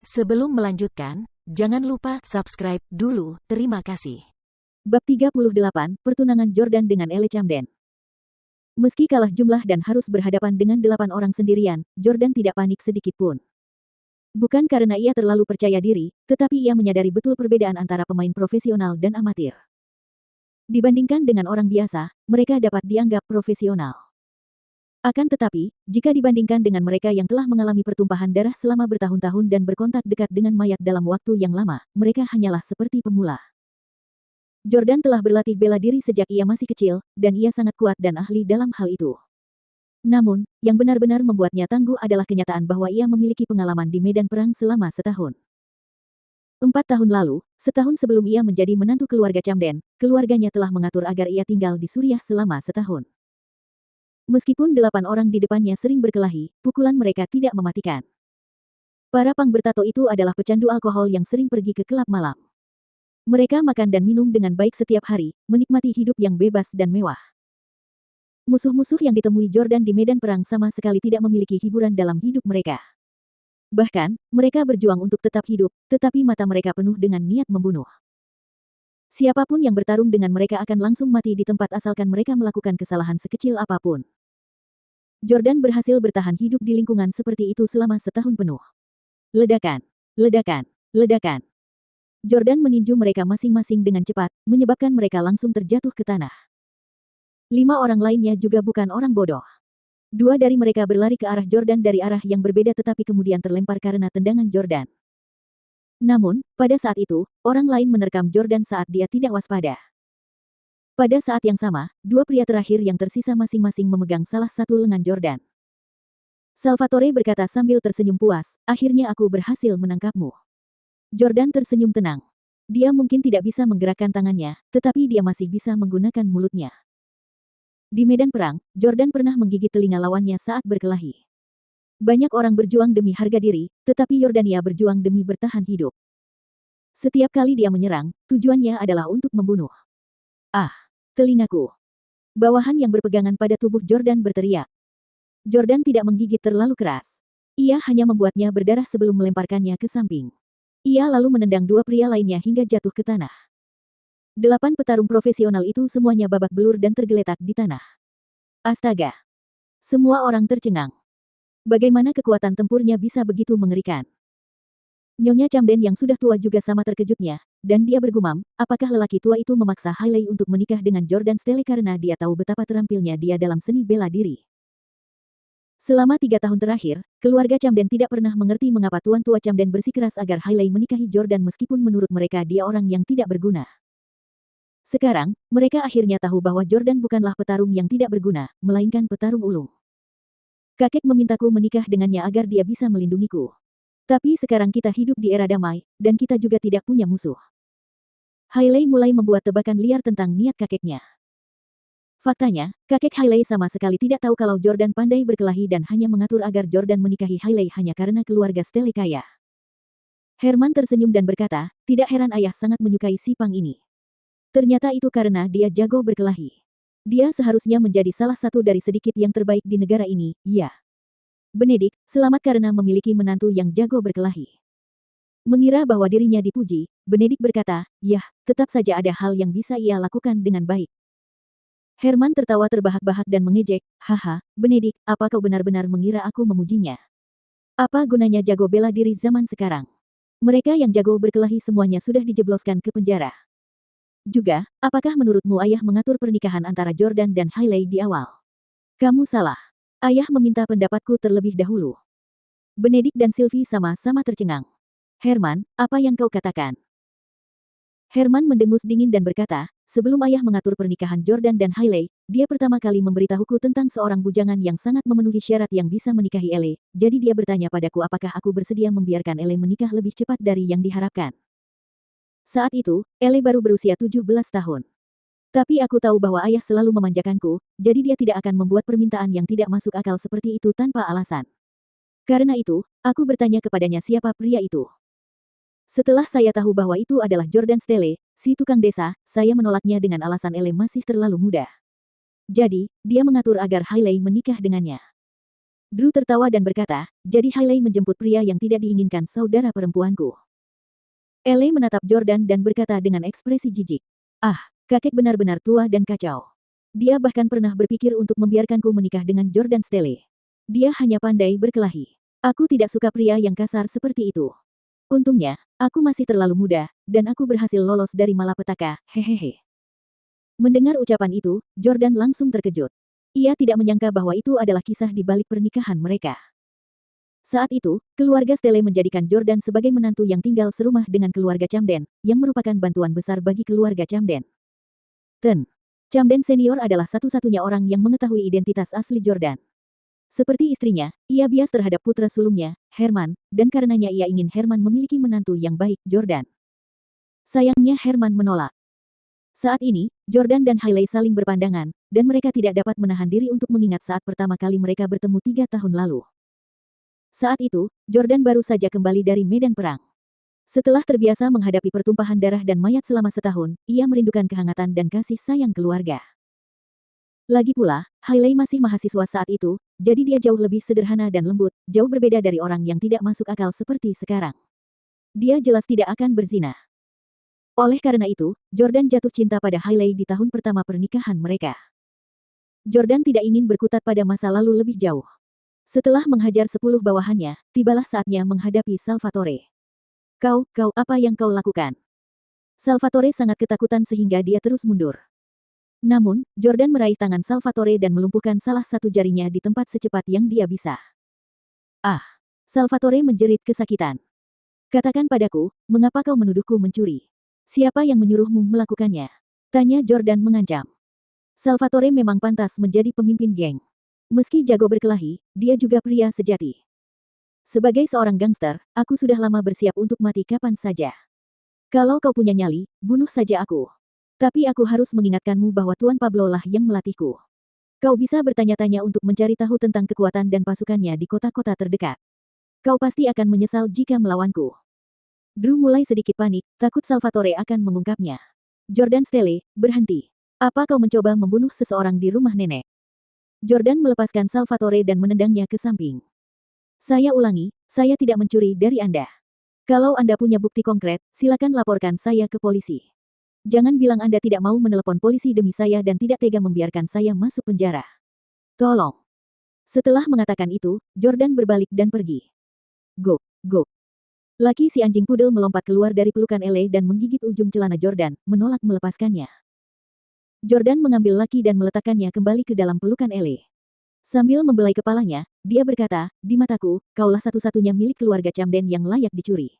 Sebelum melanjutkan, jangan lupa subscribe dulu, terima kasih. Bab 38, Pertunangan Jordan dengan Elle Camden. Meski kalah jumlah dan harus berhadapan dengan 8 orang sendirian, Jordan tidak panik sedikit pun. Bukan karena ia terlalu percaya diri, tetapi ia menyadari betul perbedaan antara pemain profesional dan amatir. Dibandingkan dengan orang biasa, mereka dapat dianggap profesional. Akan tetapi, jika dibandingkan dengan mereka yang telah mengalami pertumpahan darah selama bertahun-tahun dan berkontak dekat dengan mayat dalam waktu yang lama, mereka hanyalah seperti pemula. Jordan telah berlatih bela diri sejak ia masih kecil, dan ia sangat kuat dan ahli dalam hal itu. Namun, yang benar-benar membuatnya tangguh adalah kenyataan bahwa ia memiliki pengalaman di medan perang selama setahun. 4 tahun lalu, setahun sebelum ia menjadi menantu keluarga Camden, keluarganya telah mengatur agar ia tinggal di Suriah selama setahun. Meskipun 8 orang di depannya sering berkelahi, pukulan mereka tidak mematikan. Para pang bertato itu adalah pecandu alkohol yang sering pergi ke klub malam. Mereka makan dan minum dengan baik setiap hari, menikmati hidup yang bebas dan mewah. Musuh-musuh yang ditemui Jordan di medan perang sama sekali tidak memiliki hiburan dalam hidup mereka. Bahkan, mereka berjuang untuk tetap hidup, tetapi mata mereka penuh dengan niat membunuh. Siapapun yang bertarung dengan mereka akan langsung mati di tempat asalkan mereka melakukan kesalahan sekecil apapun. Jordan berhasil bertahan hidup di lingkungan seperti itu selama setahun penuh. Ledakan, ledakan, ledakan. Jordan meninju mereka masing-masing dengan cepat, menyebabkan mereka langsung terjatuh ke tanah. 5 orang lainnya juga bukan orang bodoh. 2 dari mereka berlari ke arah Jordan dari arah yang berbeda tetapi kemudian terlempar karena tendangan Jordan. Namun, pada saat itu, orang lain menerkam Jordan saat dia tidak waspada. Pada saat yang sama, 2 pria terakhir yang tersisa masing-masing memegang salah satu lengan Jordan. Salvatore berkata sambil tersenyum puas, akhirnya aku berhasil menangkapmu. Jordan tersenyum tenang. Dia mungkin tidak bisa menggerakkan tangannya, tetapi dia masih bisa menggunakan mulutnya. Di medan perang, Jordan pernah menggigit telinga lawannya saat berkelahi. Banyak orang berjuang demi harga diri, tetapi Yordania berjuang demi bertahan hidup. Setiap kali dia menyerang, tujuannya adalah untuk membunuh. Ah, telingaku. Bawahan yang berpegangan pada tubuh Jordan berteriak. Jordan tidak menggigit terlalu keras. Ia hanya membuatnya berdarah sebelum melemparkannya ke samping. Ia lalu menendang 2 pria lainnya hingga jatuh ke tanah. 8 petarung profesional itu semuanya babak belur dan tergeletak di tanah. Astaga! Semua orang tercengang. Bagaimana kekuatan tempurnya bisa begitu mengerikan? Nyonya Camden yang sudah tua juga sama terkejutnya, dan dia bergumam, apakah lelaki tua itu memaksa Hailey untuk menikah dengan Jordan Stelle karena dia tahu betapa terampilnya dia dalam seni bela diri. Selama 3 tahun terakhir, keluarga Camden tidak pernah mengerti mengapa Tuan Tua Camden bersikeras agar Hailey menikahi Jordan meskipun menurut mereka dia orang yang tidak berguna. Sekarang, mereka akhirnya tahu bahwa Jordan bukanlah petarung yang tidak berguna, melainkan petarung ulung. Kakek memintaku menikah dengannya agar dia bisa melindungiku. Tapi sekarang kita hidup di era damai, dan kita juga tidak punya musuh. Hailey mulai membuat tebakan liar tentang niat kakeknya. Faktanya, kakek Hailey sama sekali tidak tahu kalau Jordan pandai berkelahi dan hanya mengatur agar Jordan menikahi Hailey hanya karena keluarga Stelle kaya. Herman tersenyum dan berkata, tidak heran ayah sangat menyukai si Pang ini. Ternyata itu karena dia jago berkelahi. Dia seharusnya menjadi salah satu dari sedikit yang terbaik di negara ini, ya. Benedict, selamat karena memiliki menantu yang jago berkelahi. Mengira bahwa dirinya dipuji, Benedict berkata, yah, tetap saja ada hal yang bisa ia lakukan dengan baik. Herman tertawa terbahak-bahak dan mengejek, haha, Benedict, apa kau benar-benar mengira aku memujinya? Apa gunanya jago bela diri zaman sekarang? Mereka yang jago berkelahi semuanya sudah dijebloskan ke penjara. Juga, apakah menurutmu ayah mengatur pernikahan antara Jordan dan Hailey di awal? Kamu salah. Ayah meminta pendapatku terlebih dahulu. Benedict dan Sylvie sama-sama tercengang. Herman, apa yang kau katakan? Herman mendengus dingin dan berkata, sebelum ayah mengatur pernikahan Jordan dan Hailey, dia pertama kali memberitahuku tentang seorang bujangan yang sangat memenuhi syarat yang bisa menikahi Elle, jadi dia bertanya padaku apakah aku bersedia membiarkan Elle menikah lebih cepat dari yang diharapkan. Saat itu, Elle baru berusia 17 tahun. Tapi aku tahu bahwa ayah selalu memanjakanku, jadi dia tidak akan membuat permintaan yang tidak masuk akal seperti itu tanpa alasan. Karena itu, aku bertanya kepadanya siapa pria itu. Setelah saya tahu bahwa itu adalah Jordan Stelle, si tukang desa, saya menolaknya dengan alasan Elle masih terlalu muda. Jadi, dia mengatur agar Hailey menikah dengannya. Drew tertawa dan berkata, jadi Hailey menjemput pria yang tidak diinginkan saudara perempuanku. Ellie menatap Jordan dan berkata dengan ekspresi jijik. Ah, kakek benar-benar tua dan kacau. Dia bahkan pernah berpikir untuk membiarkanku menikah dengan Jordan Steele. Dia hanya pandai berkelahi. Aku tidak suka pria yang kasar seperti itu. Untungnya, aku masih terlalu muda, dan aku berhasil lolos dari malapetaka, hehehe. Mendengar ucapan itu, Jordan langsung terkejut. Ia tidak menyangka bahwa itu adalah kisah di balik pernikahan mereka. Saat itu, keluarga Steele menjadikan Jordan sebagai menantu yang tinggal serumah dengan keluarga Camden, yang merupakan bantuan besar bagi keluarga Camden. Camden senior adalah satu-satunya orang yang mengetahui identitas asli Jordan. Seperti istrinya, ia bias terhadap putra sulungnya, Herman, dan karenanya ia ingin Herman memiliki menantu yang baik, Jordan. Sayangnya Herman menolak. Saat ini, Jordan dan Hailey saling berpandangan, dan mereka tidak dapat menahan diri untuk mengingat saat pertama kali mereka bertemu 3 tahun lalu. Saat itu, Jordan baru saja kembali dari medan perang. Setelah terbiasa menghadapi pertumpahan darah dan mayat selama setahun, ia merindukan kehangatan dan kasih sayang keluarga. Lagi pula, Hailey masih mahasiswa saat itu, jadi dia jauh lebih sederhana dan lembut, jauh berbeda dari orang yang tidak masuk akal seperti sekarang. Dia jelas tidak akan berzina. Oleh karena itu, Jordan jatuh cinta pada Hailey di tahun pertama pernikahan mereka. Jordan tidak ingin berkutat pada masa lalu lebih jauh. Setelah menghajar 10 bawahannya, tibalah saatnya menghadapi Salvatore. Kau, apa yang kau lakukan? Salvatore sangat ketakutan sehingga dia terus mundur. Namun, Jordan meraih tangan Salvatore dan melumpuhkan salah satu jarinya di tempat secepat yang dia bisa. Ah! Salvatore menjerit kesakitan. Katakan padaku, mengapa kau menuduhku mencuri? Siapa yang menyuruhmu melakukannya? Tanya Jordan mengancam. Salvatore memang pantas menjadi pemimpin geng. Meski jago berkelahi, dia juga pria sejati. Sebagai seorang gangster, aku sudah lama bersiap untuk mati kapan saja. Kalau kau punya nyali, bunuh saja aku. Tapi aku harus mengingatkanmu bahwa Tuan Pablo lah yang melatihku. Kau bisa bertanya-tanya untuk mencari tahu tentang kekuatan dan pasukannya di kota-kota terdekat. Kau pasti akan menyesal jika melawanku. Drew mulai sedikit panik, takut Salvatore akan mengungkapnya. Jordan Steele, berhenti. Apa kau mencoba membunuh seseorang di rumah nenek? Jordan melepaskan Salvatore dan menendangnya ke samping. Saya ulangi, saya tidak mencuri dari Anda. Kalau Anda punya bukti konkret, silakan laporkan saya ke polisi. Jangan bilang Anda tidak mau menelepon polisi demi saya dan tidak tega membiarkan saya masuk penjara. Tolong. Setelah mengatakan itu, Jordan berbalik dan pergi. Go. Laki si anjing pudel melompat keluar dari pelukan Ellie dan menggigit ujung celana Jordan, menolak melepaskannya. Jordan mengambil laki dan meletakkannya kembali ke dalam pelukan Ellie. Sambil membelai kepalanya, dia berkata, di mataku, kaulah satu-satunya milik keluarga Camden yang layak dicuri.